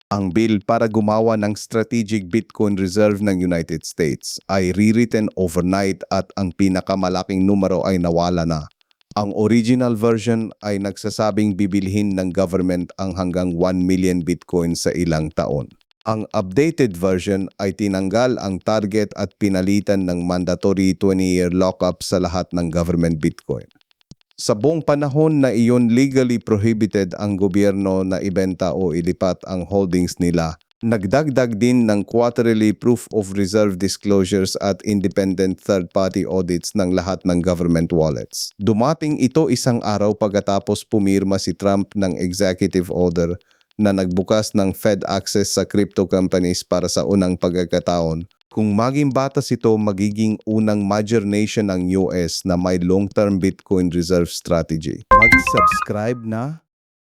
Ang bill para gumawa ng Strategic Bitcoin Reserve ng United States ay rewritten overnight at ang pinakamalaking numero ay nawala na. Ang original version ay nagsasabing bibilhin ng government ang hanggang 1 million Bitcoin sa ilang taon. Ang updated version ay tinanggal ang target at pinalitan ng mandatory 20-year lockup sa lahat ng government Bitcoin. Sa buong panahon na iyon legally prohibited ang gobyerno na ibenta o ilipat ang holdings nila, nagdagdag din ng quarterly proof of reserve disclosures at independent third-party audits ng lahat ng government wallets. Dumating ito isang araw pagkatapos pumirma si Trump ng executive order na nagbukas ng Fed access sa crypto companies para sa unang pagkakataon. Kung maging batas ito, magiging unang major nation ng US na may long-term Bitcoin reserve strategy. Mag-subscribe na